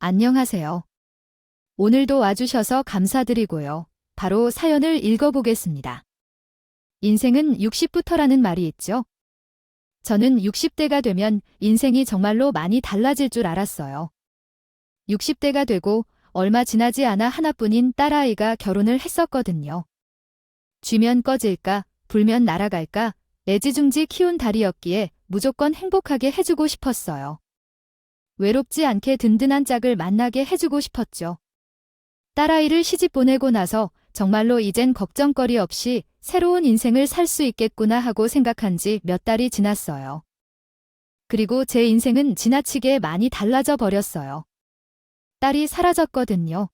안녕하세요. 오늘도 와주셔서 감사드리고요. 바로 사연을 읽어보겠습니다. 인생은 60부터라는 말이 있죠. 저는 60대가 되면 인생이 정말로 많이 달라질 줄 알았어요. 60대가 되고 얼마 지나지 않아 하나뿐인 딸아이가 결혼을 했었거든요. 쥐면 꺼질까, 불면 날아갈까, 애지중지 키운 딸이었기에 무조건 행복하게 해주고 싶었어요. 외롭지 않게 든든한 짝을 만나게 해주고 싶었죠. 딸아이를 시집 보내고 나서 정말로 이젠 걱정거리 없이 새로운 인생을 살 수 있겠구나 하고 생각한 지 몇 달이 지났어요. 그리고 제 인생은 지나치게 많이 달라져 버렸어요. 딸이 사라졌거든요.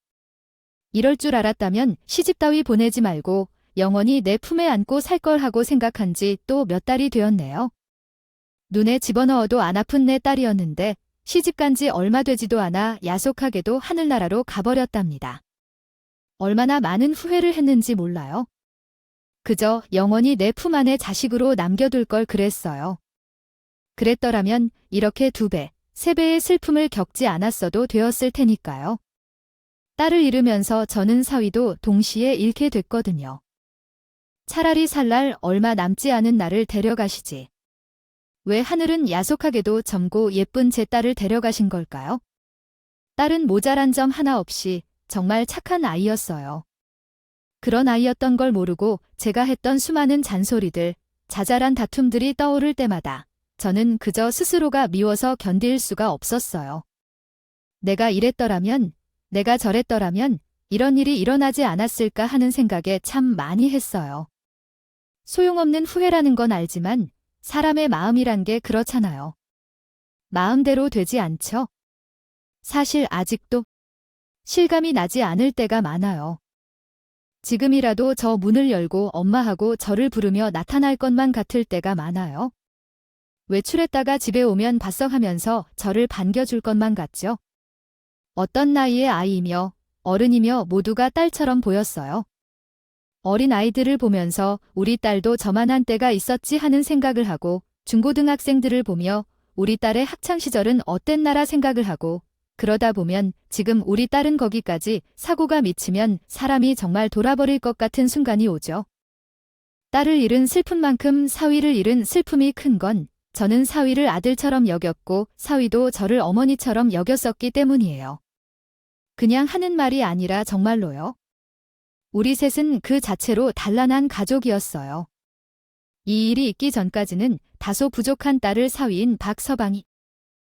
이럴 줄 알았다면 시집 따위 보내지 말고 영원히 내 품에 안고 살 걸 하고 생각한 지 또 몇 달이 되었네요. 눈에 집어넣어도 안 아픈 내 딸이었는데 시집 간 지 얼마 되지도 않아 야속하게도 하늘나라로 가버렸답니다. 얼마나 많은 후회를 했는지 몰라요. 그저 영원히 내 품 안에 자식으로 남겨둘 걸 그랬어요. 그랬더라면 이렇게 2배, 3배의 슬픔을 겪지 않았어도 되었을 테니까요. 딸을 잃으면서 저는 사위도 동시에 잃게 됐거든요. 차라리 살 날 얼마 남지 않은 나를 데려가시지. 왜 하늘은 야속하게도 젊고 예쁜 제 딸을 데려가신 걸까요? 딸은 모자란 점 하나 없이 정말 착한 아이였어요. 그런 아이였던 걸 모르고 제가 했던 수많은 잔소리들, 자잘한 다툼들이 떠오를 때마다 저는 그저 스스로가 미워서 견딜 수가 없었어요. 내가 이랬더라면, 내가 저랬더라면 이런 일이 일어나지 않았을까 하는 생각에 참 많이 했어요. 소용없는 후회라는 건 알지만 사람의 마음이란 게 그렇잖아요. 마음대로 되지 않죠? 사실 아직도 실감이 나지 않을 때가 많아요. 지금이라도 저 문을 열고 엄마하고 저를 부르며 나타날 것만 같을 때가 많아요. 외출했다가 집에 오면 바싹하면서 저를 반겨줄 것만 같죠. 어떤 나이의 아이이며 어른이며 모두가 딸처럼 보였어요. 어린 아이들을 보면서 우리 딸도 저만한 때가 있었지 하는 생각을 하고 중고등학생들을 보며 우리 딸의 학창시절은 어땠나라 생각을 하고 그러다 보면 지금 우리 딸은 거기까지 사고가 미치면 사람이 정말 돌아버릴 것 같은 순간이 오죠. 딸을 잃은 슬픔만큼 사위를 잃은 슬픔이 큰 건 저는 사위를 아들처럼 여겼고 사위도 저를 어머니처럼 여겼었기 때문이에요. 그냥 하는 말이 아니라 정말로요. 우리 셋은 그 자체로 단란한 가족이었어요. 이 일이 있기 전까지는 다소 부족한 딸을 사위인 박서방이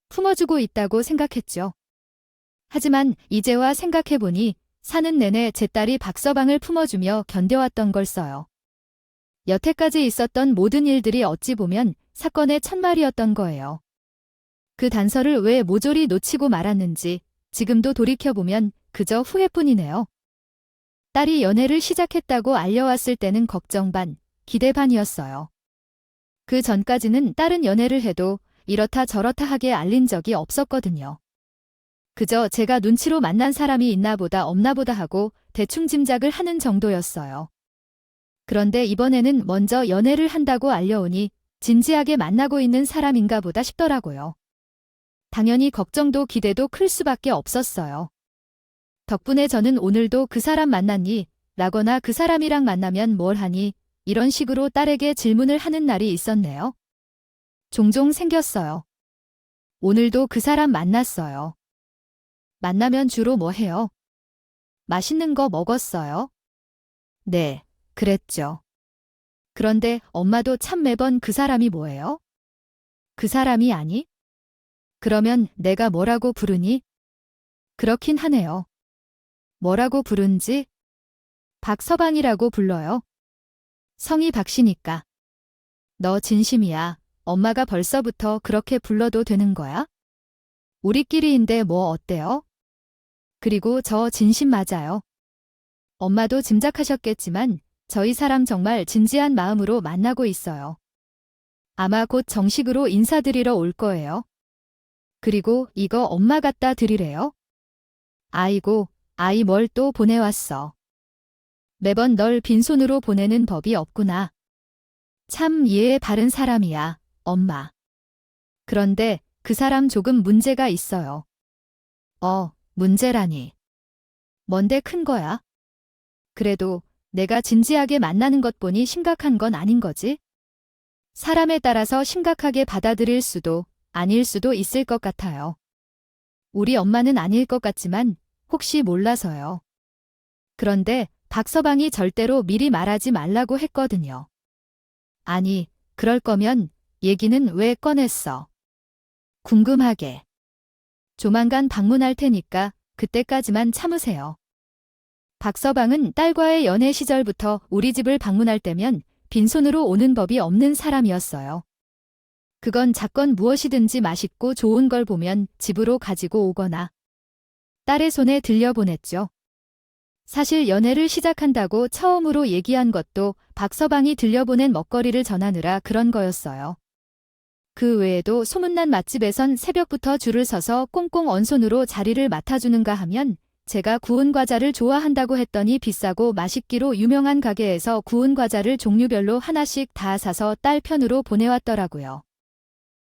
품어주고 있다고 생각했죠. 하지만 이제와 생각해보니 사는 내내 제 딸이 박서방을 품어주며 견뎌왔던 걸 써요. 여태까지 있었던 모든 일들이 어찌 보면 사건의 첫말이었던 거예요. 그 단서를 왜 모조리 놓치고 말았는지 지금도 돌이켜보면 그저 후회뿐이네요. 딸이 연애를 시작했다고 알려왔을 때는 걱정 반, 기대 반이었어요. 그 전까지는 딸은 연애를 해도 이렇다 저렇다 하게 알린 적이 없었거든요. 그저 제가 눈치로 만난 사람이 있나 보다 없나 보다 하고 대충 짐작을 하는 정도였어요. 그런데 이번에는 먼저 연애를 한다고 알려오니 진지하게 만나고 있는 사람인가 보다 싶더라고요. 당연히 걱정도 기대도 클 수밖에 없었어요. 덕분에 저는 오늘도 그 사람 만났니? 라거나 그 사람이랑 만나면 뭘 하니? 이런 식으로 딸에게 질문을 하는 날이 있었네요. 종종 생겼어요. 오늘도 그 사람 만났어요. 만나면 주로 뭐 해요? 맛있는 거 먹었어요? 네, 그랬죠. 그런데 엄마도 참 매번 그 사람이 뭐예요? 그 사람이 아니? 그러면 내가 뭐라고 부르니? 그렇긴 하네요. 뭐라고 부른지? 박서방이라고 불러요. 성이 박씨니까. 너 진심이야. 엄마가 벌써부터 그렇게 불러도 되는 거야? 우리끼리인데 뭐 어때요? 그리고 저 진심 맞아요. 엄마도 짐작하셨겠지만 저희 사람 정말 진지한 마음으로 만나고 있어요. 아마 곧 정식으로 인사드리러 올 거예요. 그리고 이거 엄마 갖다 드리래요. 아이고, 아이 뭘 또 보내왔어. 매번 널 빈손으로 보내는 법이 없구나. 참 이해의 바른 사람이야, 엄마. 그런데 그 사람 조금 문제가 있어요. 문제라니. 뭔데 큰 거야? 그래도 내가 진지하게 만나는 것 보니 심각한 건 아닌 거지? 사람에 따라서 심각하게 받아들일 수도 아닐 수도 있을 것 같아요. 우리 엄마는 아닐 것 같지만 혹시 몰라서요. 그런데 박서방이 절대로 미리 말하지 말라고 했거든요. 아니, 그럴 거면 얘기는 왜 꺼냈어? 궁금하게. 조만간 방문할 테니까 그때까지만 참으세요. 박서방은 딸과의 연애 시절부터 우리 집을 방문할 때면 빈손으로 오는 법이 없는 사람이었어요. 그건 작건 무엇이든지 맛있고 좋은 걸 보면 집으로 가지고 오거나 딸의 손에 들려보냈죠. 사실 연애를 시작한다고 처음으로 얘기한 것도 박서방이 들려보낸 먹거리를 전하느라 그런 거였어요. 그 외에도 소문난 맛집에선 새벽부터 줄을 서서 꽁꽁 언손으로 자리를 맡아주는가 하면 제가 구운 과자를 좋아한다고 했더니 비싸고 맛있기로 유명한 가게에서 구운 과자를 종류별로 하나씩 다 사서 딸 편으로 보내왔더라고요.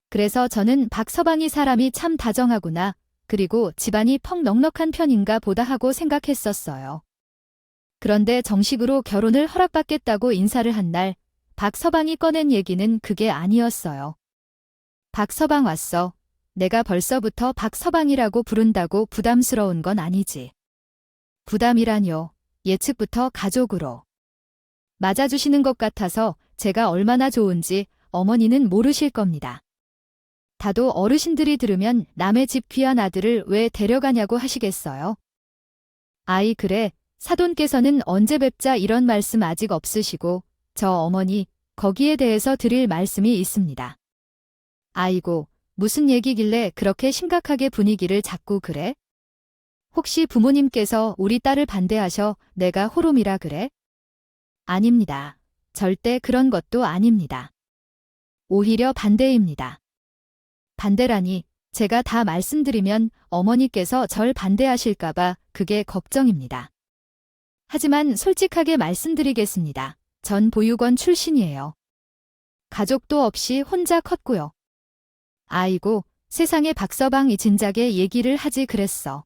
그래서 저는 박서방이 사람이 참 다정하구나, 그리고 집안이 퍽 넉넉한 편인가 보다 하고 생각했었어요. 그런데 정식으로 결혼을 허락받겠다고 인사를 한 날, 박서방이 꺼낸 얘기는 그게 아니었어요. 박서방 왔어. 내가 벌써부터 박서방이라고 부른다고 부담스러운 건 아니지. 부담이라뇨. 예측부터 가족으로. 맞아주시는 것 같아서 제가 얼마나 좋은지 어머니는 모르실 겁니다. 다도 어르신들이 들으면 남의 집 귀한 아들을 왜 데려가냐고 하시겠어요? 아이 그래, 사돈께서는 언제 뵙자 이런 말씀 아직 없으시고 저 어머니 거기에 대해서 드릴 말씀이 있습니다. 아이고, 무슨 얘기길래 그렇게 심각하게 분위기를 잡고 그래? 혹시 부모님께서 우리 딸을 반대하셔 내가 호rom이라 그래? 아닙니다. 절대 그런 것도 아닙니다. 오히려 반대입니다. 반대라니, 제가 다 말씀드리면 어머니께서 절 반대하실까봐 그게 걱정입니다. 하지만 솔직하게 말씀드리겠습니다. 전 보육원 출신이에요. 가족도 없이 혼자 컸고요. 아이고, 세상에 박서방이 진작에 얘기를 하지 그랬어.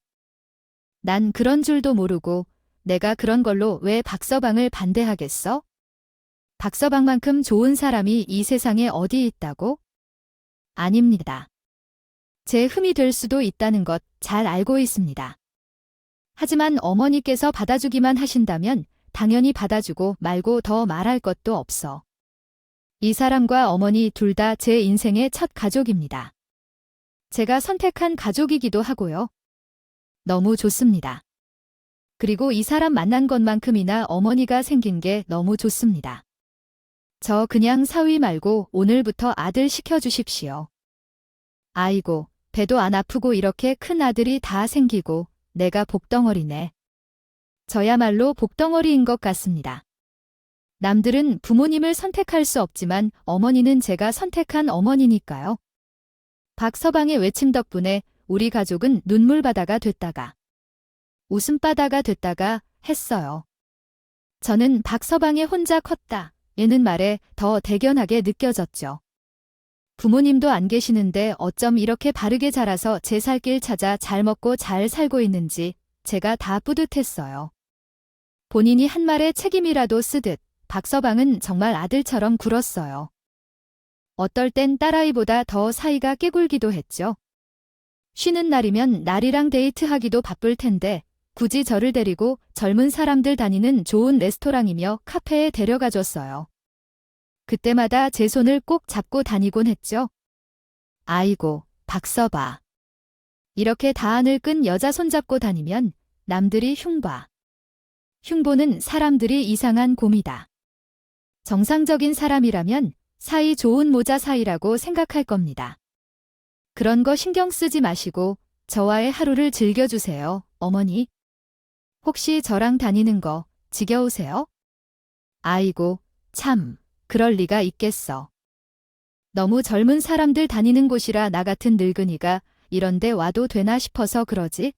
난 그런 줄도 모르고 내가 그런 걸로 왜 박서방을 반대하겠어? 박서방만큼 좋은 사람이 이 세상에 어디 있다고? 아닙니다. 제 흠이 될 수도 있다는 것 잘 알고 있습니다. 하지만 어머니께서 받아주기만 하신다면 당연히 받아주고 말고 더 말할 것도 없어. 이 사람과 어머니 둘 다 제 인생의 첫 가족입니다. 제가 선택한 가족이기도 하고요. 너무 좋습니다. 그리고 이 사람 만난 것만큼이나 어머니가 생긴 게 너무 좋습니다. 저 그냥 사위 말고 오늘부터 아들 시켜주십시오. 아이고, 배도 안 아프고 이렇게 큰 아들이 다 생기고 내가 복덩어리네. 저야말로 복덩어리인 것 같습니다. 남들은 부모님을 선택할 수 없지만 어머니는 제가 선택한 어머니니까요. 박서방의 외침 덕분에 우리 가족은 눈물바다가 됐다가 웃음바다가 됐다가 했어요. 저는 박서방의 혼자 컸다 얘는 말에 더 대견하게 느껴졌죠. 부모님도 안 계시는데 어쩜 이렇게 바르게 자라서 제 살 길 찾아 잘 먹고 잘 살고 있는지 제가 다 뿌듯했어요. 본인이 한 말에 책임이라도 쓰듯 박서방은 정말 아들처럼 굴었어요. 어떨 땐 딸아이보다 더 사이가 깨굴기도 했죠. 쉬는 날이면 날이랑 데이트하기도 바쁠 텐데 굳이 저를 데리고 젊은 사람들 다니는 좋은 레스토랑이며 카페에 데려가줬어요. 그때마다 제 손을 꼭 잡고 다니곤 했죠. 아이고, 박서봐. 이렇게 다한을 끈 여자 손잡고 다니면 남들이 흉봐. 흉보는 사람들이 이상한 곰이다. 정상적인 사람이라면 사이 좋은 모자 사이라고 생각할 겁니다. 그런 거 신경 쓰지 마시고 저와의 하루를 즐겨주세요, 어머니. 혹시 저랑 다니는 거 지겨우세요? 아이고, 참, 그럴 리가 있겠어. 너무 젊은 사람들 다니는 곳이라 나 같은 늙은이가 이런데 와도 되나 싶어서 그러지?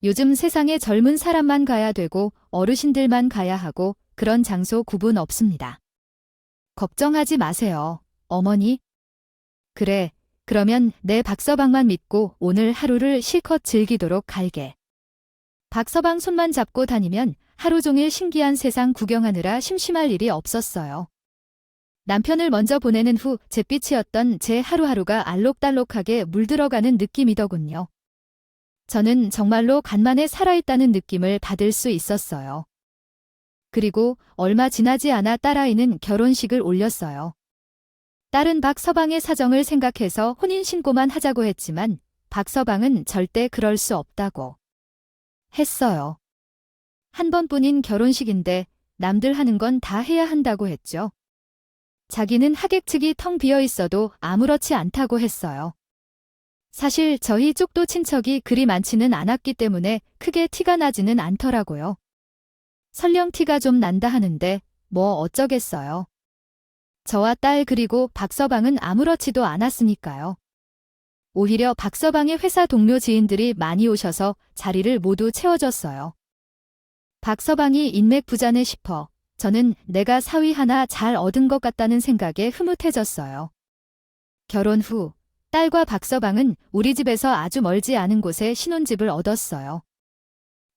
요즘 세상에 젊은 사람만 가야 되고 어르신들만 가야 하고 그런 장소 구분 없습니다. 걱정하지 마세요, 어머니. 그래, 그러면 내 박서방만 믿고 오늘 하루를 실컷 즐기도록 갈게. 박서방 손만 잡고 다니면 하루 종일 신기한 세상 구경하느라 심심할 일이 없었어요. 남편을 먼저 보내는 후 잿빛이었던 제 하루하루가 알록달록하게 물들어가는 느낌이더군요. 저는 정말로 간만에 살아있다는 느낌을 받을 수 있었어요. 그리고 얼마 지나지 않아 딸아이는 결혼식을 올렸어요. 딸은 박서방의 사정을 생각해서 혼인신고만 하자고 했지만 박서방은 절대 그럴 수 없다고 했어요. 한 번뿐인 결혼식인데 남들 하는 건 다 해야 한다고 했죠. 자기는 하객 측이 텅 비어 있어도 아무렇지 않다고 했어요. 사실 저희 쪽도 친척이 그리 많지는 않았기 때문에 크게 티가 나지는 않더라고요. 설령 티가 좀 난다 하는데 뭐 어쩌겠어요. 저와 딸 그리고 박서방은 아무렇지도 않았으니까요. 오히려 박서방의 회사 동료 지인들이 많이 오셔서 자리를 모두 채워줬어요. 박서방이 인맥 부자네 싶어 저는 내가 사위 하나 잘 얻은 것 같다는 생각에 흐뭇해졌어요. 결혼 후 딸과 박서방은 우리 집에서 아주 멀지 않은 곳에 신혼집을 얻었어요.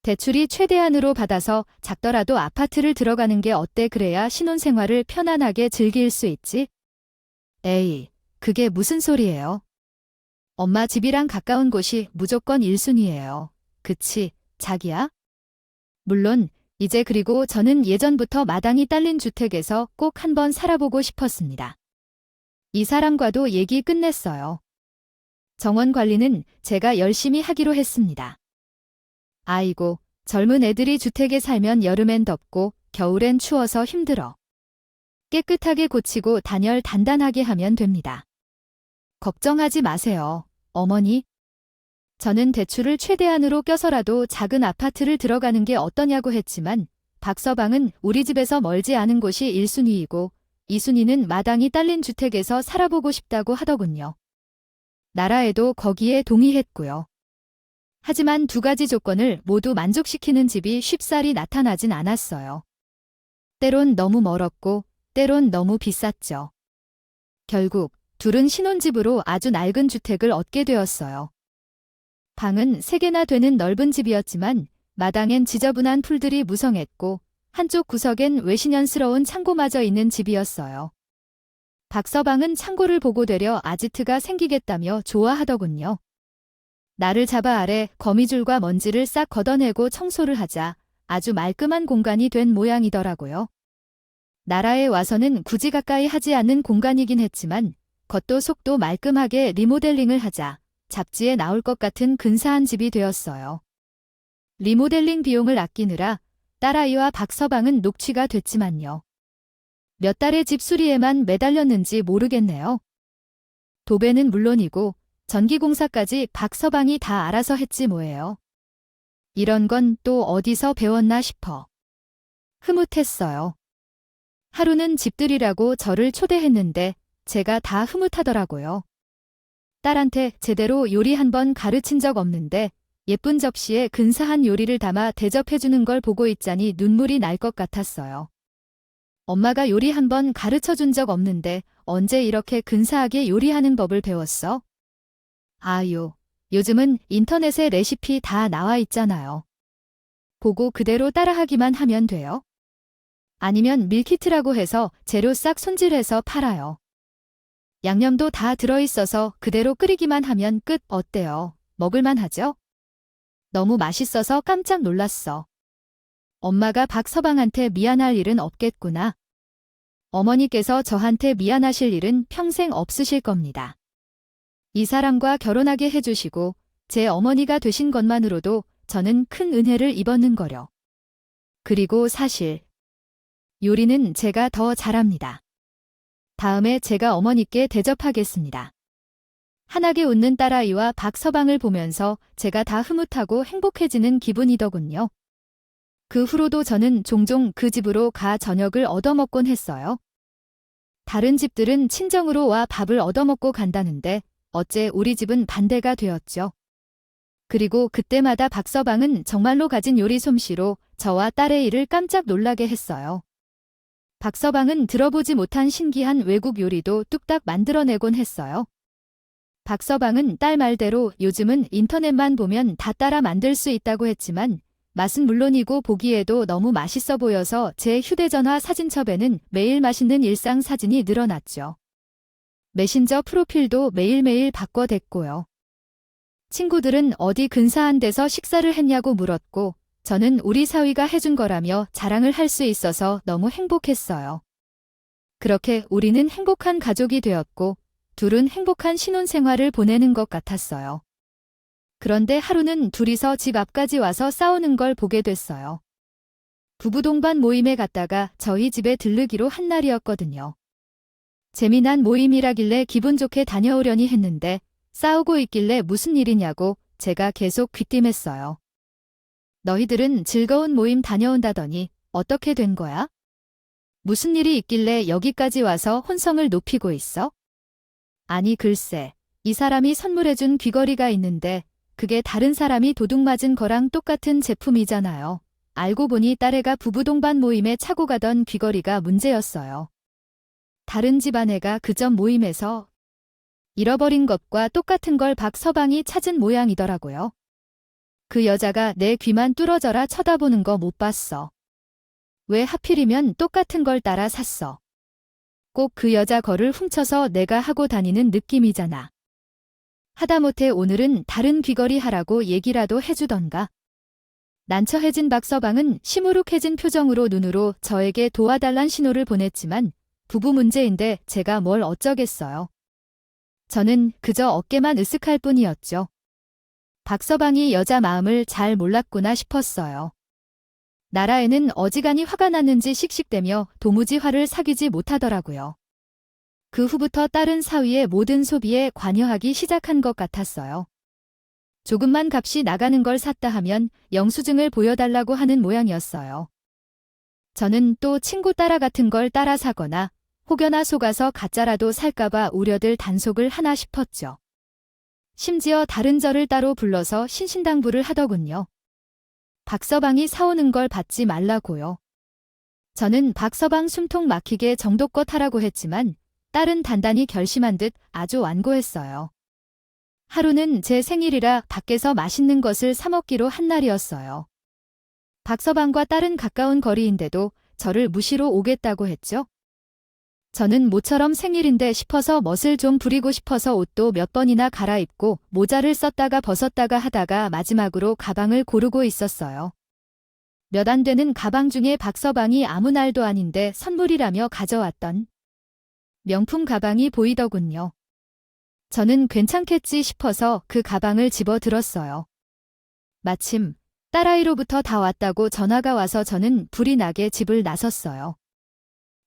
대출이 최대한으로 받아서 작더라도 아파트를 들어가는 게 어때 그래야 신혼생활을 편안하게 즐길 수 있지? 에이, 그게 무슨 소리예요? 엄마 집이랑 가까운 곳이 무조건 1순위예요. 그치, 자기야? 물론 이제 그리고 저는 예전부터 마당이 딸린 주택에서 꼭 한번 살아보고 싶었습니다. 이 사람과도 얘기 끝냈어요. 정원 관리는 제가 열심히 하기로 했습니다. 아이고, 젊은 애들이 주택에 살면 여름엔 덥고 겨울엔 추워서 힘들어. 깨끗하게 고치고 단열 단단하게 하면 됩니다. 걱정하지 마세요, 어머니. 저는 대출을 최대한으로 껴서라도 작은 아파트를 들어가는 게 어떠냐고 했지만 박서방은 우리 집에서 멀지 않은 곳이 1순위이고 2순위는 마당이 딸린 주택에서 살아보고 싶다고 하더군요. 나라에도 거기에 동의했고요. 하지만 두 가지 조건을 모두 만족시키는 집이 쉽사리 나타나진 않았어요. 때론 너무 멀었고 때론 너무 비쌌죠. 결국 둘은 신혼집으로 아주 낡은 주택을 얻게 되었어요. 방은 3개나 되는 넓은 집이었지만 마당엔 지저분한 풀들이 무성했고 한쪽 구석엔 외신연스러운 창고마저 있는 집이었어요. 박서방은 창고를 보고 되려 아지트가 생기겠다며 좋아하더군요. 나를 잡아 아래 거미줄과 먼지를 싹 걷어내고 청소를 하자 아주 말끔한 공간이 된 모양이더라고요. 나라에 와서는 굳이 가까이 하지 않는 공간이긴 했지만 겉도 속도 말끔하게 리모델링을 하자 잡지에 나올 것 같은 근사한 집이 되었어요. 리모델링 비용을 아끼느라 딸아이와 박서방은 녹취가 됐지만요. 몇 달의 집 수리에만 매달렸는지 모르겠네요. 도배는 물론이고 전기공사까지 박서방이 다 알아서 했지 뭐예요. 이런 건 또 어디서 배웠나 싶어. 흐뭇했어요. 하루는 집들이라고 저를 초대했는데 제가 다 흐뭇하더라고요. 딸한테 제대로 요리 한 번 가르친 적 없는데 예쁜 접시에 근사한 요리를 담아 대접해주는 걸 보고 있자니 눈물이 날 것 같았어요. 엄마가 요리 한 번 가르쳐 준 적 없는데 언제 이렇게 근사하게 요리하는 법을 배웠어? 아유, 요즘은 인터넷에 레시피 다 나와 있잖아요. 보고 그대로 따라하기만 하면 돼요. 아니면 밀키트라고 해서 재료 싹 손질해서 팔아요. 양념도 다 들어있어서 그대로 끓이기만 하면 끝. 어때요? 먹을만 하죠? 너무 맛있어서 깜짝 놀랐어. 엄마가 박서방한테 미안할 일은 없겠구나. 어머니께서 저한테 미안하실 일은 평생 없으실 겁니다. 이 사람과 결혼하게 해주시고 제 어머니가 되신 것만으로도 저는 큰 은혜를 입었는 거려. 그리고 사실 요리는 제가 더 잘합니다. 다음에 제가 어머니께 대접하겠습니다. 환하게 웃는 딸아이와 박서방을 보면서 제가 다 흐뭇하고 행복해지는 기분이더군요. 그 후로도 저는 종종 그 집으로 가 저녁을 얻어먹곤 했어요. 다른 집들은 친정으로 와 밥을 얻어먹고 간다는데 어째 우리 집은 반대가 되었죠. 그리고 그때마다 박서방은 정말로 가진 요리 솜씨로 저와 딸의 일을 깜짝 놀라게 했어요. 박서방은 들어보지 못한 신기한 외국 요리도 뚝딱 만들어내곤 했어요. 박서방은 딸 말대로 요즘은 인터넷만 보면 다 따라 만들 수 있다고 했지만 맛은 물론이고 보기에도 너무 맛있어 보여서 제 휴대전화 사진첩에는 매일 맛있는 일상 사진이 늘어났죠. 메신저 프로필도 매일매일 바꿔댔고요. 친구들은 어디 근사한 데서 식사를 했냐고 물었고 저는 우리 사위가 해준 거라며 자랑을 할 수 있어서 너무 행복했어요. 그렇게 우리는 행복한 가족이 되었고 둘은 행복한 신혼생활을 보내는 것 같았어요. 그런데 하루는 둘이서 집 앞까지 와서 싸우는 걸 보게 됐어요. 부부 동반 모임에 갔다가 저희 집에 들르기로 한 날이었거든요. 재미난 모임이라길래 기분 좋게 다녀오려니 했는데 싸우고 있길래 무슨 일이냐고 제가 계속 귀띔했어요. 너희들은 즐거운 모임 다녀온다더니 어떻게 된 거야? 무슨 일이 있길래 여기까지 와서 혼성을 높이고 있어? 아니 글쎄, 이 사람이 선물해준 귀걸이가 있는데 그게 다른 사람이 도둑맞은 거랑 똑같은 제품이잖아요. 알고 보니 딸애가 부부 동반 모임에 차고 가던 귀걸이가 문제였어요. 다른 집 아내가 그 전 모임에서 잃어버린 것과 똑같은 걸 박서방이 찾은 모양이더라고요. 그 여자가 내 귀만 뚫어져라 쳐다보는 거 못 봤어. 왜 하필이면 똑같은 걸 따라 샀어. 꼭 그 여자 거를 훔쳐서 내가 하고 다니는 느낌이잖아. 하다못해 오늘은 다른 귀걸이 하라고 얘기라도 해주던가. 난처해진 박서방은 시무룩해진 표정으로 눈으로 저에게 도와달란 신호를 보냈지만 부부 문제인데 제가 뭘 어쩌겠어요. 저는 그저 어깨만 으쓱할 뿐이었죠. 박서방이 여자 마음을 잘 몰랐구나 싶었어요. 나라에는 어지간히 화가 났는지 씩씩대며 도무지 화를 사귀지 못하더라고요. 그 후부터 딸은 사위의 모든 소비에 관여하기 시작한 것 같았어요. 조금만 값이 나가는 걸 샀다 하면 영수증을 보여달라고 하는 모양이었어요. 저는 또 친구 따라 같은 걸 따라 사거나 혹여나 속아서 가짜라도 살까봐 우려들 단속을 하나 싶었죠. 심지어 다른 저를 따로 불러서 신신당부를 하더군요. 박서방이 사오는 걸 받지 말라고요. 저는 박서방 숨통 막히게 정도껏 하라고 했지만 딸은 단단히 결심한 듯 아주 완고했어요. 하루는 제 생일이라 밖에서 맛있는 것을 사 먹기로 한 날이었어요. 박서방과 딸은 가까운 거리인데도 저를 무시로 오겠다고 했죠. 저는 모처럼 생일인데 싶어서 멋을 좀 부리고 싶어서 옷도 몇 번이나 갈아입고 모자를 썼다가 벗었다가 하다가 마지막으로 가방을 고르고 있었어요. 몇 안 되는 가방 중에 박서방이 아무 날도 아닌데 선물이라며 가져왔던 명품 가방이 보이더군요. 저는 괜찮겠지 싶어서 그 가방을 집어 들었어요. 마침 딸아이로부터 다 왔다고 전화가 와서 저는 불이 나게 집을 나섰어요.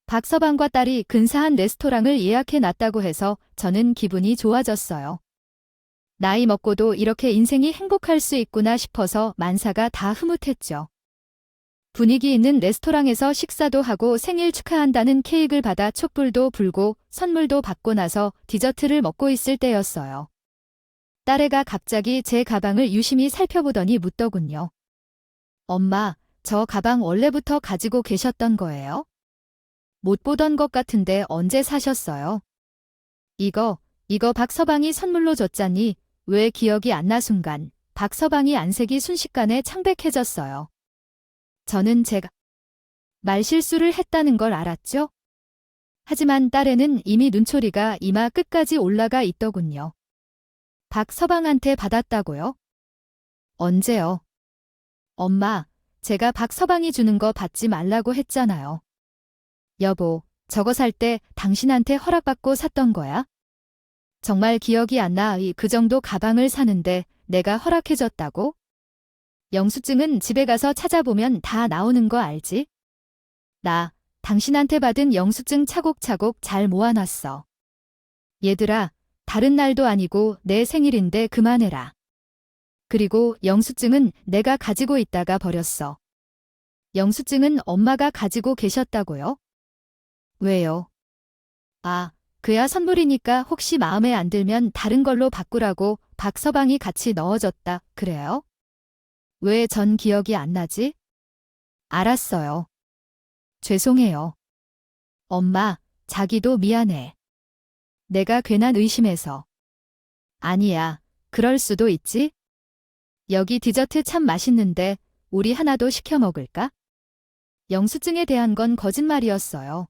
박서방과 딸이 근사한 레스토랑을 예약해 놨다고 해서 저는 기분이 좋아졌어요. 나이 먹고도 이렇게 인생이 행복할 수 있구나 싶어서 만사가 다 흐뭇했죠. 분위기 있는 레스토랑에서 식사도 하고 생일 축하한다는 케이크를 받아 촛불도 불고 선물도 받고 나서 디저트를 먹고 있을 때였어요. 딸애가 갑자기 제 가방을 유심히 살펴보더니 묻더군요. 엄마, 저 가방 원래부터 가지고 계셨던 거예요? 못 보던 것 같은데 언제 사셨어요? 이거 박서방이 선물로 줬잖니 왜 기억이 안 나 순간 박서방이 안색이 순식간에 창백해졌어요. 저는 제가 말실수를 했다는 걸 알았죠? 하지만 딸애는 이미 눈초리가 이마 끝까지 올라가 있더군요. 박서방한테 받았다고요? 언제요? 엄마, 제가 박서방이 주는 거 받지 말라고 했잖아요. 여보, 저거 살 때 당신한테 허락받고 샀던 거야? 정말 기억이 안 나. 그 정도 가방을 사는데 내가 허락해줬다고? 영수증은 집에 가서 찾아보면 다 나오는 거 알지? 나 당신한테 받은 영수증 차곡차곡 잘 모아놨어. 얘들아, 다른 날도 아니고 내 생일인데 그만해라. 그리고 영수증은 내가 가지고 있다가 버렸어. 영수증은 엄마가 가지고 계셨다고요? 왜요? 아, 그야 선물이니까 혹시 마음에 안 들면 다른 걸로 바꾸라고 박서방이 같이 넣어줬다, 그래요? 왜 전 기억이 안 나지? 알았어요. 죄송해요. 엄마, 자기도 미안해. 내가 괜한 의심해서. 아니야, 그럴 수도 있지. 여기 디저트 참 맛있는데 우리 하나 더 시켜 먹을까? 영수증에 대한 건 거짓말이었어요.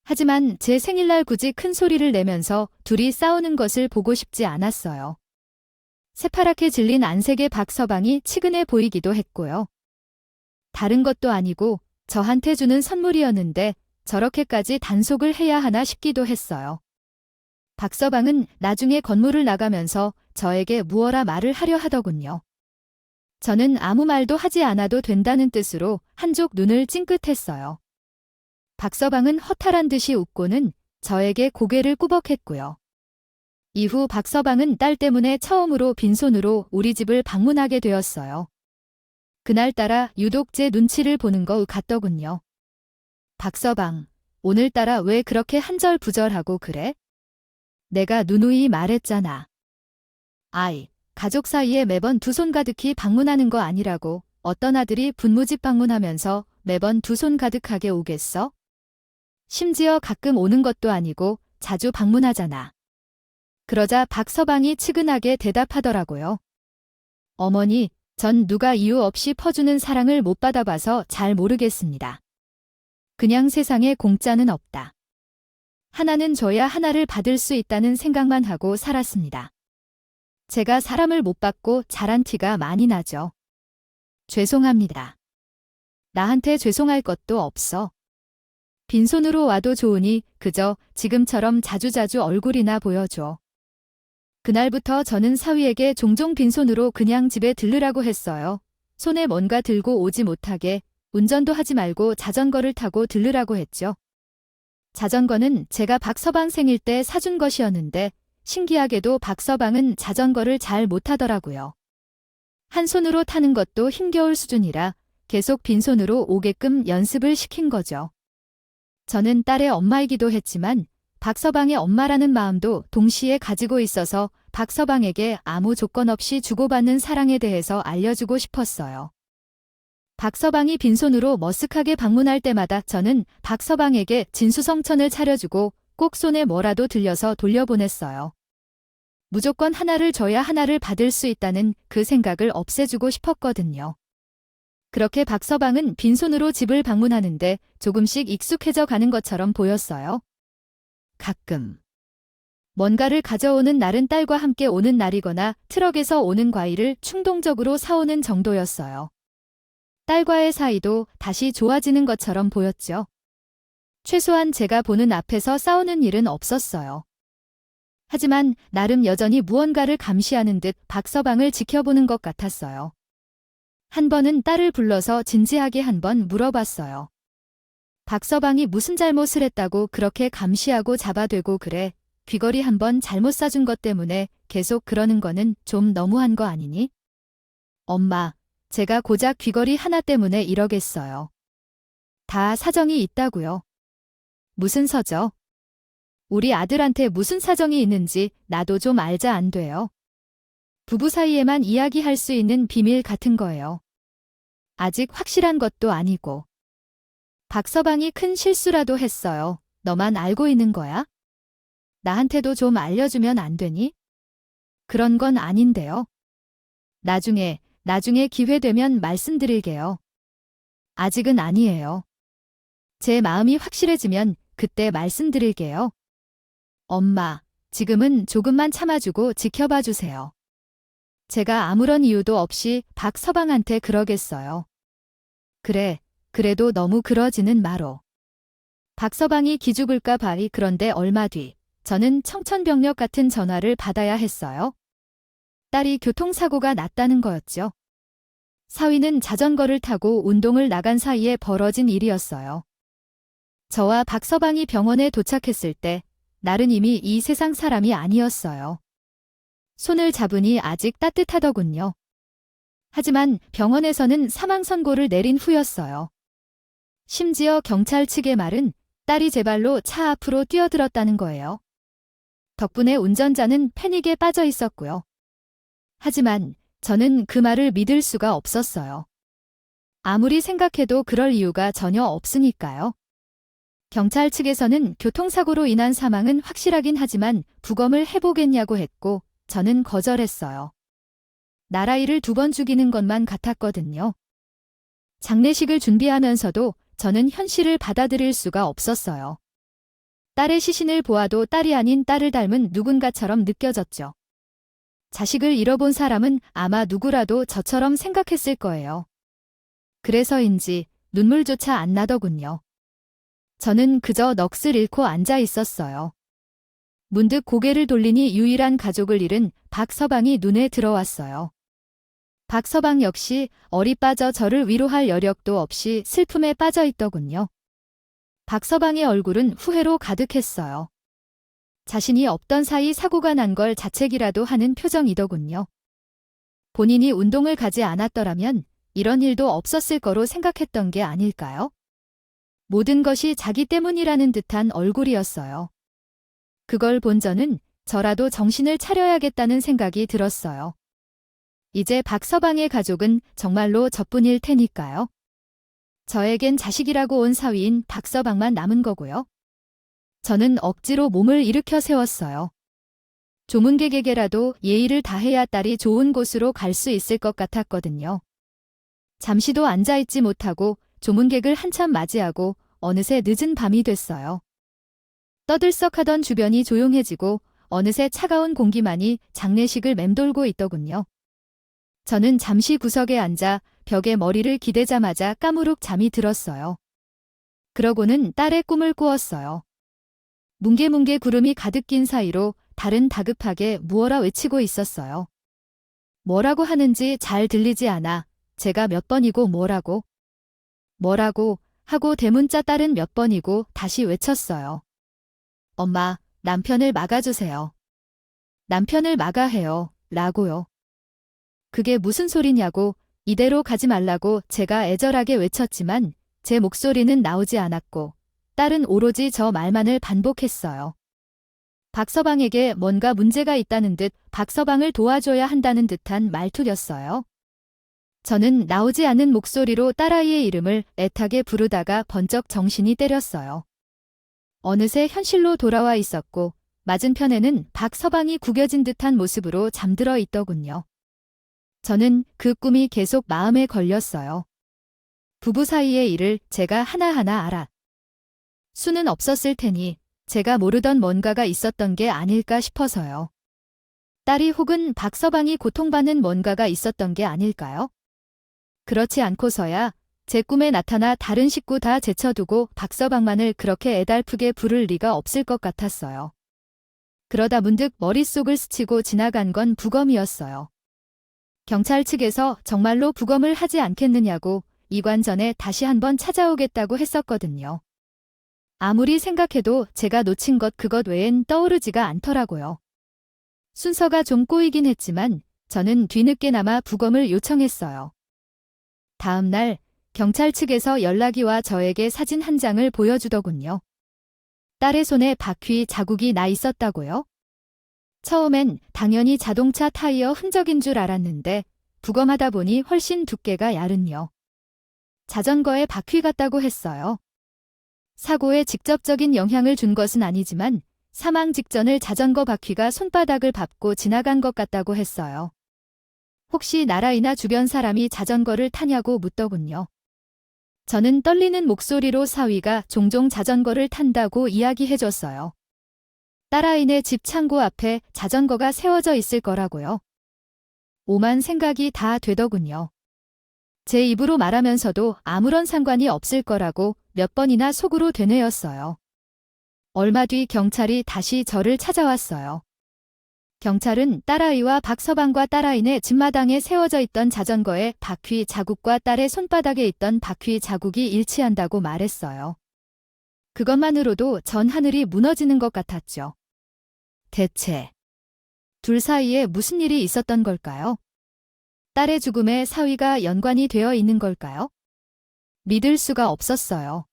하지만 제 생일날 굳이 큰 소리를 내면서 둘이 싸우는 것을 보고 싶지 않았어요. 새파랗게 질린 안색의 박서방이 치근해 보이기도 했고요. 다른 것도 아니고 저한테 주는 선물이었는데 저렇게까지 단속을 해야 하나 싶기도 했어요. 박서방은 나중에 건물을 나가면서 저에게 무어라 말을 하려 하더군요. 저는 아무 말도 하지 않아도 된다는 뜻으로 한쪽 눈을 찡긋했어요. 박서방은 허탈한 듯이 웃고는 저에게 고개를 꾸벅했고요. 이후 박서방은 딸 때문에 처음으로 빈손으로 우리 집을 방문하게 되었어요. 그날따라 유독 제 눈치를 보는 것 같더군요. 박서방, 오늘따라 왜 그렇게 한절부절하고 그래? 내가 누누이 말했잖아. 아이, 가족 사이에 매번 두 손 가득히 방문하는 거 아니라고. 어떤 아들이 분무집 방문하면서 매번 두 손 가득하게 오겠어? 심지어 가끔 오는 것도 아니고 자주 방문하잖아. 그러자 박서방이 치근하게 대답하더라고요. 어머니, 전 누가 이유 없이 퍼주는 사랑을 못 받아봐서 잘 모르겠습니다. 그냥 세상에 공짜는 없다. 하나는 줘야 하나를 받을 수 있다는 생각만 하고 살았습니다. 제가 사람을 못 받고 자란 티가 많이 나죠. 죄송합니다. 나한테 죄송할 것도 없어. 빈손으로 와도 좋으니 그저 지금처럼 자주자주 얼굴이나 보여줘. 그날부터 저는 사위에게 종종 빈손으로 그냥 집에 들르라고 했어요. 손에 뭔가 들고 오지 못하게, 운전도 하지 말고 자전거를 타고 들르라고 했죠. 자전거는 제가 박서방 생일 때 사준 것이었는데 신기하게도 박서방은 자전거를 잘 못하더라고요. 한 손으로 타는 것도 힘겨울 수준이라 계속 빈손으로 오게끔 연습을 시킨 거죠. 저는 딸의 엄마이기도 했지만 박서방의 엄마라는 마음도 동시에 가지고 있어서 박서방에게 아무 조건 없이 주고받는 사랑에 대해서 알려주고 싶었어요. 박서방이 빈손으로 머쓱하게 방문할 때마다 저는 박서방에게 진수성찬을 차려주고 꼭 손에 뭐라도 들려서 돌려보냈어요. 무조건 하나를 줘야 하나를 받을 수 있다는 그 생각을 없애주고 싶었거든요. 그렇게 박서방은 빈손으로 집을 방문하는데 조금씩 익숙해져 가는 것처럼 보였어요. 가끔 뭔가를 가져오는 날은 딸과 함께 오는 날이거나 트럭에서 오는 과일을 충동적으로 사오는 정도였어요. 딸과의 사이도 다시 좋아지는 것처럼 보였죠. 최소한 제가 보는 앞에서 싸우는 일은 없었어요. 하지만 나름 여전히 무언가를 감시하는 듯 박서방을 지켜보는 것 같았어요. 한 번은 딸을 불러서 진지하게 한번 물어봤어요. 박서방이 무슨 잘못을 했다고 그렇게 감시하고 잡아대고 그래? 귀걸이 한번 잘못 사준 것 때문에 계속 그러는 거는 좀 너무한 거 아니니? 엄마, 제가 고작 귀걸이 하나 때문에 이러겠어요. 다 사정이 있다고요. 무슨 서죠? 우리 아들한테 무슨 사정이 있는지 나도 좀 알자 안 돼요? 부부 사이에만 이야기할 수 있는 비밀 같은 거예요. 아직 확실한 것도 아니고. 박서방이 큰 실수라도 했어요. 너만 알고 있는 거야? 나한테도 좀 알려주면 안 되니? 그런 건 아닌데요. 나중에 기회 되면 말씀드릴게요. 아직은 아니에요. 제 마음이 확실해지면 그때 말씀드릴게요. 엄마, 지금은 조금만 참아주고 지켜봐 주세요. 제가 아무런 이유도 없이 박서방한테 그러겠어요. 그래, 그래도 너무 그러지는 마로. 박서방이 기죽을까 봐이. 그런데 얼마 뒤 저는 청천벽력 같은 전화를 받아야 했어요. 딸이 교통사고가 났다는 거였죠. 사위는 자전거를 타고 운동을 나간 사이에 벌어진 일이었어요. 저와 박서방이 병원에 도착했을 때 날은 이미 이 세상 사람이 아니었어요. 손을 잡으니 아직 따뜻하더군요. 하지만 병원에서는 사망 선고를 내린 후였어요. 심지어 경찰 측의 말은 딸이 제 발로 차 앞으로 뛰어들었다는 거예요. 덕분에 운전자는 패닉에 빠져 있었고요. 하지만 저는 그 말을 믿을 수가 없었어요. 아무리 생각해도 그럴 이유가 전혀 없으니까요. 경찰 측에서는 교통사고로 인한 사망은 확실하긴 하지만 부검을 해보겠냐고 했고 저는 거절했어요. 나라이를 2번 죽이는 것만 같았거든요. 장례식을 준비하면서도 저는 현실을 받아들일 수가 없었어요. 딸의 시신을 보아도 딸이 아닌 딸을 닮은 누군가처럼 느껴졌죠. 자식을 잃어본 사람은 아마 누구라도 저처럼 생각했을 거예요. 그래서인지 눈물조차 안 나더군요. 저는 그저 넋을 잃고 앉아 있었어요. 문득 고개를 돌리니 유일한 가족을 잃은 박서방이 눈에 들어왔어요. 박서방 역시 얼이 빠져 저를 위로할 여력도 없이 슬픔에 빠져 있더군요. 박서방의 얼굴은 후회로 가득했어요. 자신이 없던 사이 사고가 난 걸 자책이라도 하는 표정이더군요. 본인이 운동을 가지 않았더라면 이런 일도 없었을 거로 생각했던 게 아닐까요? 모든 것이 자기 때문이라는 듯한 얼굴이었어요. 그걸 본 저는 저라도 정신을 차려야겠다는 생각이 들었어요. 이제 박서방의 가족은 정말로 저뿐일 테니까요. 저에겐 자식이라고 온 사위인 박서방만 남은 거고요. 저는 억지로 몸을 일으켜 세웠어요. 조문객에게라도 예의를 다해야 딸이 좋은 곳으로 갈 수 있을 것 같았거든요. 잠시도 앉아있지 못하고 조문객을 한참 맞이하고 어느새 늦은 밤이 됐어요. 떠들썩하던 주변이 조용해지고 어느새 차가운 공기만이 장례식을 맴돌고 있더군요. 저는 잠시 구석에 앉아 벽에 머리를 기대자마자 까무룩 잠이 들었어요. 그러고는 딸의 꿈을 꾸었어요. 뭉게뭉게 구름이 가득 낀 사이로 달은 다급하게 무어라 외치고 있었어요. 뭐라고 하는지 잘 들리지 않아 제가 몇 번이고 뭐라고 하고 대문자 딸은 몇 번이고 다시 외쳤어요. 엄마, 남편을 막아주세요. 남편을 막아해요. 라고요. 그게 무슨 소리냐고 이대로 가지 말라고 제가 애절하게 외쳤지만 제 목소리는 나오지 않았고 딸은 오로지 저 말만을 반복했어요. 박서방에게 뭔가 문제가 있다는 듯 박서방을 도와줘야 한다는 듯한 말투였어요. 저는 나오지 않는 목소리로 딸아이의 이름을 애타게 부르다가 번쩍 정신이 때렸어요. 어느새 현실로 돌아와 있었고 맞은편에는 박서방이 구겨진 듯한 모습으로 잠들어 있더군요. 저는 그 꿈이 계속 마음에 걸렸어요. 부부 사이의 일을 제가 하나하나 알아. 수는 없었을 테니 제가 모르던 뭔가가 있었던 게 아닐까 싶어서요. 딸이 혹은 박서방이 고통받는 뭔가가 있었던 게 아닐까요? 그렇지 않고서야 제 꿈에 나타나 다른 식구 다 제쳐두고 박서방만을 그렇게 애달프게 부를 리가 없을 것 같았어요. 그러다 문득 머릿속을 스치고 지나간 건 부검이었어요. 경찰 측에서 정말로 부검을 하지 않겠느냐고 이관 전에 다시 한번 찾아오겠다고 했었거든요. 아무리 생각해도 제가 놓친 것 그것 외엔 떠오르지가 않더라고요. 순서가 좀 꼬이긴 했지만 저는 뒤늦게나마 부검을 요청했어요. 다음 날 경찰 측에서 연락이 와 저에게 사진 한 장을 보여주더군요. 딸의 손에 바퀴 자국이 나 있었다고요? 처음엔 당연히 자동차 타이어 흔적인 줄 알았는데 부검하다 보니 훨씬 두께가 얇은요. 자전거에 바퀴 같다고 했어요. 사고에 직접적인 영향을 준 것은 아니지만 사망 직전을 자전거 바퀴가 손바닥을 밟고 지나간 것 같다고 했어요. 혹시 나라이나 주변 사람이 자전거를 타냐고 묻더군요. 저는 떨리는 목소리로 사위가 종종 자전거를 탄다고 이야기해줬어요. 딸아이네 집 창고 앞에 자전거가 세워져 있을 거라고요. 오만 생각이 다 되더군요. 제 입으로 말하면서도 아무런 상관이 없을 거라고 몇 번이나 속으로 되뇌었어요. 얼마 뒤 경찰이 다시 저를 찾아왔어요. 경찰은 딸아이와 박서방과 딸아이네 집마당에 세워져 있던 자전거의 바퀴 자국과 딸의 손바닥에 있던 바퀴 자국이 일치한다고 말했어요. 그것만으로도 전 하늘이 무너지는 것 같았죠. 대체 둘 사이에 무슨 일이 있었던 걸까요? 딸의 죽음에 사위가 연관이 되어 있는 걸까요? 믿을 수가 없었어요.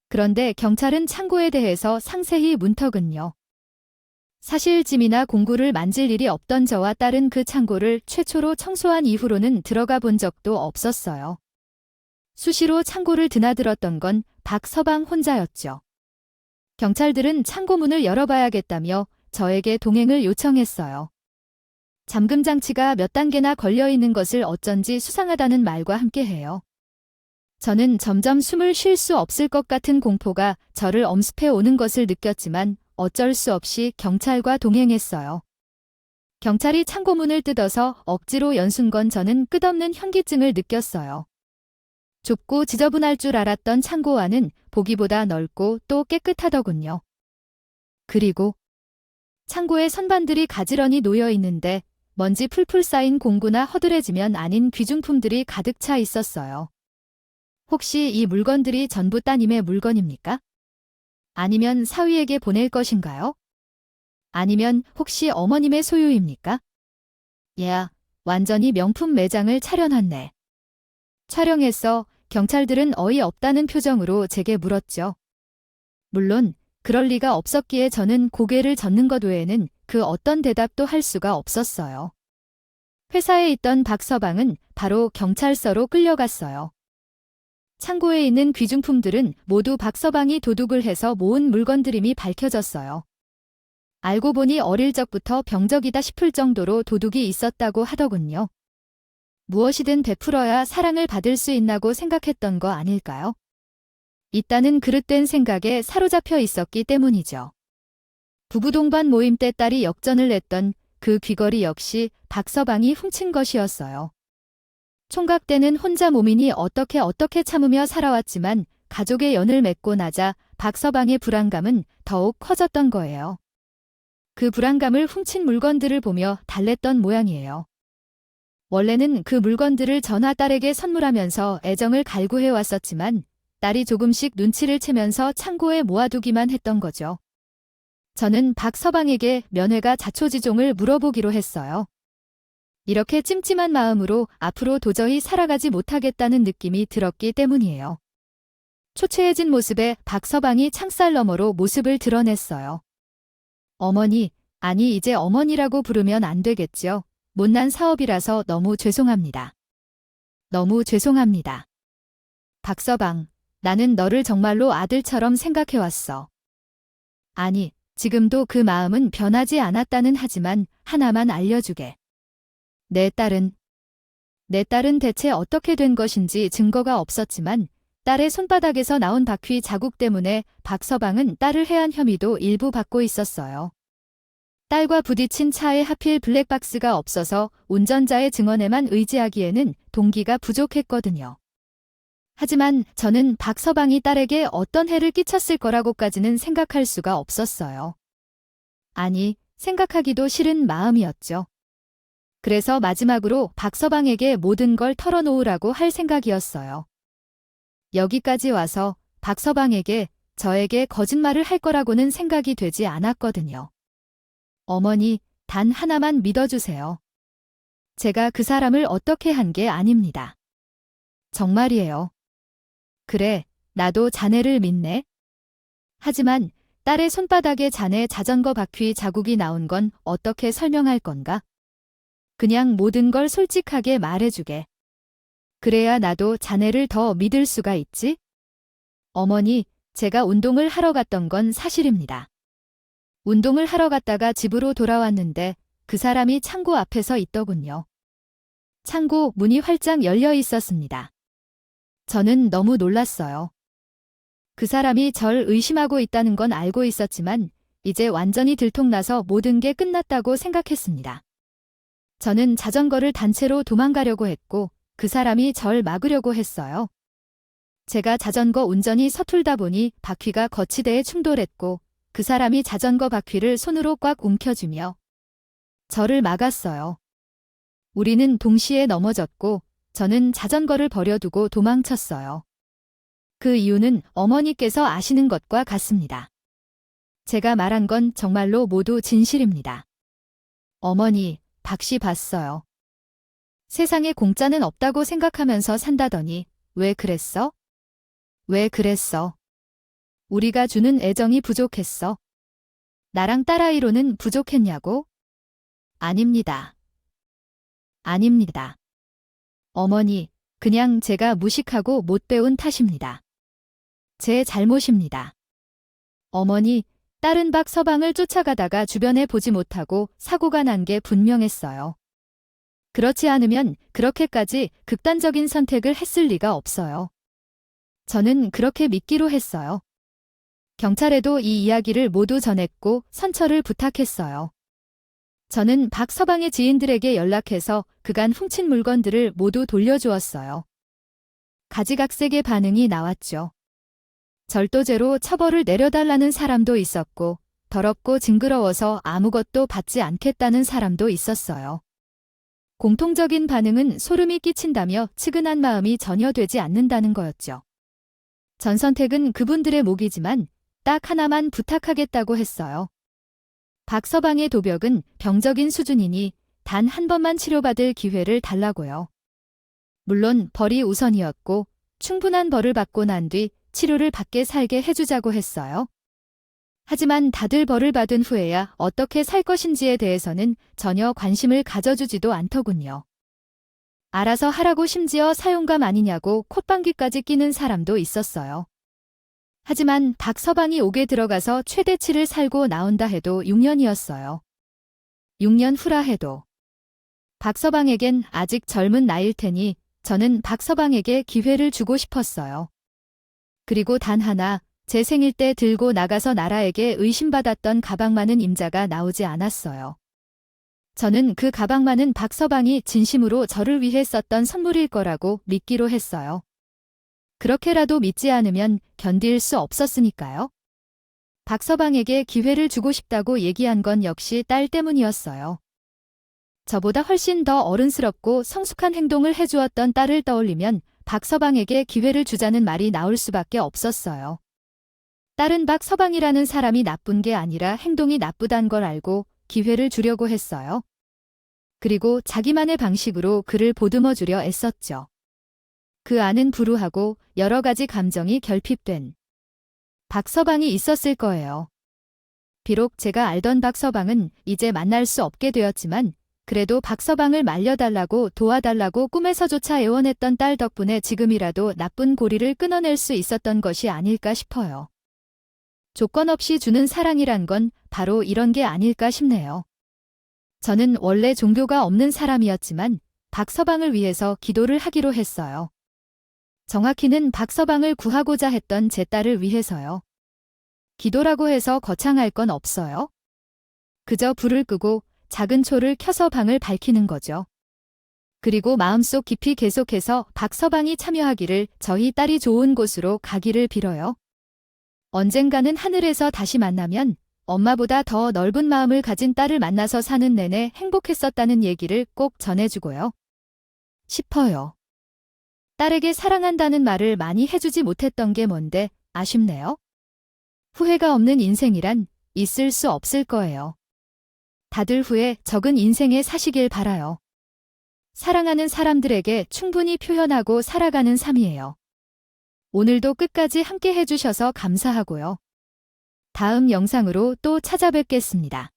그런데 경찰은 창고에 대해서 상세히 문턱은요. 사실 짐이나 공구를 만질 일이 없던 저와 딸은 그 창고를 최초로 청소한 이후로는 들어가 본 적도 없었어요. 수시로 창고를 드나들었던 건 박서방 혼자였죠. 경찰들은 창고 문을 열어봐야겠다며 저에게 동행을 요청했어요. 잠금 장치가 몇 단계나 걸려 있는 것을 어쩐지 수상하다는 말과 함께해요. 저는 점점 숨을 쉴 수 없을 것 같은 공포가 저를 엄습해 오는 것을 느꼈지만 어쩔 수 없이 경찰과 동행했어요. 경찰이 창고문을 뜯어서 억지로 연순 건 저는 끝없는 현기증을 느꼈어요. 좁고 지저분할 줄 알았던 창고 안은 보기보다 넓고 또 깨끗하더군요. 그리고 창고에 선반들이 가지런히 놓여 있는데 먼지 풀풀 쌓인 공구나 허드레지면 아닌 귀중품들이 가득 차 있었어요. 혹시 이 물건들이 전부 따님의 물건입니까? 아니면 사위에게 보낼 것인가요? 아니면 혹시 어머님의 소유입니까? 야, 완전히 명품 매장을 차려놨네. 촬영해서 경찰들은 어이없다는 표정으로 제게 물었죠. 물론 그럴 리가 없었기에 저는 고개를 젓는 것 외에는 그 어떤 대답도 할 수가 없었어요. 회사에 있던 박서방은 바로 경찰서로 끌려갔어요. 창고에 있는 귀중품들은 모두 박서방이 도둑을 해서 모은 물건들임이 밝혀졌어요. 알고 보니 어릴 적부터 병적이다 싶을 정도로 도둑이 있었다고 하더군요. 무엇이든 베풀어야 사랑을 받을 수 있다고 생각했던 거 아닐까요? 있다는 그릇된 생각에 사로잡혀 있었기 때문이죠. 부부 동반 모임 때 딸이 역전을 냈던 그 귀걸이 역시 박서방이 훔친 것이었어요. 총각 때는 혼자 몸이니 어떻게 참으며 살아왔지만 가족의 연을 맺고 나자 박서방의 불안감은 더욱 커졌던 거예요. 그 불안감을 훔친 물건들을 보며 달랬던 모양이에요. 원래는 그 물건들을 전하 딸에게 선물하면서 애정을 갈구해 왔었지만 딸이 조금씩 눈치를 채면서 창고에 모아두기만 했던 거죠. 저는 박서방에게 면회가 자초지종을 물어보기로 했어요. 이렇게 찜찜한 마음으로 앞으로 도저히 살아가지 못하겠다는 느낌이 들었기 때문이에요. 초췌해진 모습에 박서방이 창살 너머로 모습을 드러냈어요. 어머니, 아니 이제 어머니라고 부르면 안 되겠죠. 못난 사업이라서 너무 죄송합니다. 너무 죄송합니다. 박서방, 나는 너를 정말로 아들처럼 생각해왔어. 아니, 지금도 그 마음은 변하지 않았다는 하지만 하나만 알려주게. 내 딸은 대체 어떻게 된 것인지 증거가 없었지만 딸의 손바닥에서 나온 바퀴 자국 때문에 박서방은 딸을 해한 혐의도 일부 받고 있었어요. 딸과 부딪힌 차에 하필 블랙박스가 없어서 운전자의 증언에만 의지하기에는 동기가 부족했거든요. 하지만 저는 박서방이 딸에게 어떤 해를 끼쳤을 거라고까지는 생각할 수가 없었어요. 아니, 생각하기도 싫은 마음이었죠. 그래서 마지막으로 박서방에게 모든 걸 털어놓으라고 할 생각이었어요. 여기까지 와서 박서방에게 저에게 거짓말을 할 거라고는 생각이 되지 않았거든요. 어머니, 단 하나만 믿어주세요. 제가 그 사람을 어떻게 한 게 아닙니다. 정말이에요. 그래, 나도 자네를 믿네. 하지만 딸의 손바닥에 자네 자전거 바퀴 자국이 나온 건 어떻게 설명할 건가? 그냥 모든 걸 솔직하게 말해주게. 그래야 나도 자네를 더 믿을 수가 있지? 어머니, 제가 운동을 하러 갔던 건 사실입니다. 운동을 하러 갔다가 집으로 돌아왔는데 그 사람이 창고 앞에 서 있더군요. 창고 문이 활짝 열려 있었습니다. 저는 너무 놀랐어요. 그 사람이 절 의심하고 있다는 건 알고 있었지만 이제 완전히 들통나서 모든 게 끝났다고 생각했습니다. 저는 자전거를 단체로 도망가려고 했고 그 사람이 절 막으려고 했어요. 제가 자전거 운전이 서툴다 보니 바퀴가 거치대에 충돌했고 그 사람이 자전거 바퀴를 손으로 꽉 움켜쥐며 저를 막았어요. 우리는 동시에 넘어졌고 저는 자전거를 버려두고 도망쳤어요. 그 이유는 어머니께서 아시는 것과 같습니다. 제가 말한 건 정말로 모두 진실입니다. 어머니, 박씨 봤어요. 세상에 공짜는 없다고 생각하면서 산다더니 왜 그랬어? 왜 그랬어? 우리가 주는 애정이 부족했어? 나랑 딸아이로는 부족했냐고? 아닙니다. 아닙니다. 어머니, 그냥 제가 무식하고 못 배운 탓입니다. 제 잘못입니다. 어머니, 딸은 박서방을 쫓아가다가 주변에 보지 못하고 사고가 난 게 분명했어요. 그렇지 않으면 그렇게까지 극단적인 선택을 했을 리가 없어요. 저는 그렇게 믿기로 했어요. 경찰에도 이 이야기를 모두 전했고 선처를 부탁했어요. 저는 박서방의 지인들에게 연락해서 그간 훔친 물건들을 모두 돌려주었어요. 가지각색의 반응이 나왔죠. 절도죄로 처벌을 내려달라는 사람도 있었고, 더럽고 징그러워서 아무것도 받지 않겠다는 사람도 있었어요. 공통적인 반응은 소름이 끼친다며 측은한 마음이 전혀 되지 않는다는 거였죠. 전 선택은 그분들의 몫이지만 딱 하나만 부탁하겠다고 했어요. 박서방의 도벽은 병적인 수준이니 단 한 번만 치료받을 기회를 달라고요. 물론 벌이 우선이었고 충분한 벌을 받고 난 뒤 치료를 받게 살게 해주자고 했어요. 하지만 다들 벌을 받은 후에야 어떻게 살 것인지에 대해서는 전혀 관심을 가져주지도 않더군요. 알아서 하라고 심지어 사용감 아니냐고 콧방귀까지 끼는 사람도 있었어요. 하지만 박서방이 옥에 들어가서 최대치를 살고 나온다 해도 6년이었어요. 6년 후라 해도. 박서방에겐 아직 젊은 나이일 테니 저는 박서방에게 기회를 주고 싶었어요. 그리고 단 하나, 제 생일 때 들고 나가서 나라에게 의심받았던 가방만은 임자가 나오지 않았어요. 저는 그 가방만은 박서방이 진심으로 저를 위해 썼던 선물일 거라고 믿기로 했어요. 그렇게라도 믿지 않으면 견딜 수 없었으니까요. 박서방에게 기회를 주고 싶다고 얘기한 건 역시 딸 때문이었어요. 저보다 훨씬 더 어른스럽고 성숙한 행동을 해주었던 딸을 떠올리면 박서방에게 기회를 주자는 말이 나올 수밖에 없었어요. 딸은 박서방이라는 사람이 나쁜 게 아니라 행동이 나쁘단 걸 알고 기회를 주려고 했어요. 그리고 자기만의 방식으로 그를 보듬어 주려 애썼죠. 그 안은 불우하고 여러 가지 감정이 결핍된 박서방이 있었을 거예요. 비록 제가 알던 박서방은 이제 만날 수 없게 되었지만 그래도 박서방을 말려달라고 도와달라고 꿈에서조차 애원했던 딸 덕분에 지금이라도 나쁜 고리를 끊어낼 수 있었던 것이 아닐까 싶어요. 조건 없이 주는 사랑이란 건 바로 이런 게 아닐까 싶네요. 저는 원래 종교가 없는 사람이었지만 박서방을 위해서 기도를 하기로 했어요. 정확히는 박서방을 구하고자 했던 제 딸을 위해서요. 기도라고 해서 거창할 건 없어요. 그저 불을 끄고 작은 초를 켜서 방을 밝히는 거죠. 그리고 마음속 깊이 계속해서 박서방이 참여하기를 저희 딸이 좋은 곳으로 가기를 빌어요. 언젠가는 하늘에서 다시 만나면 엄마보다 더 넓은 마음을 가진 딸을 만나서 사는 내내 행복했었다는 얘기를 꼭 전해주고요. 싶어요. 딸에게 사랑한다는 말을 많이 해주지 못했던 게 뭔데 아쉽네요. 후회가 없는 인생이란 있을 수 없을 거예요. 다들 후회 적은 인생에 사시길 바라요. 사랑하는 사람들에게 충분히 표현하고 살아가는 삶이에요. 오늘도 끝까지 함께 해주셔서 감사하고요. 다음 영상으로 또 찾아뵙겠습니다.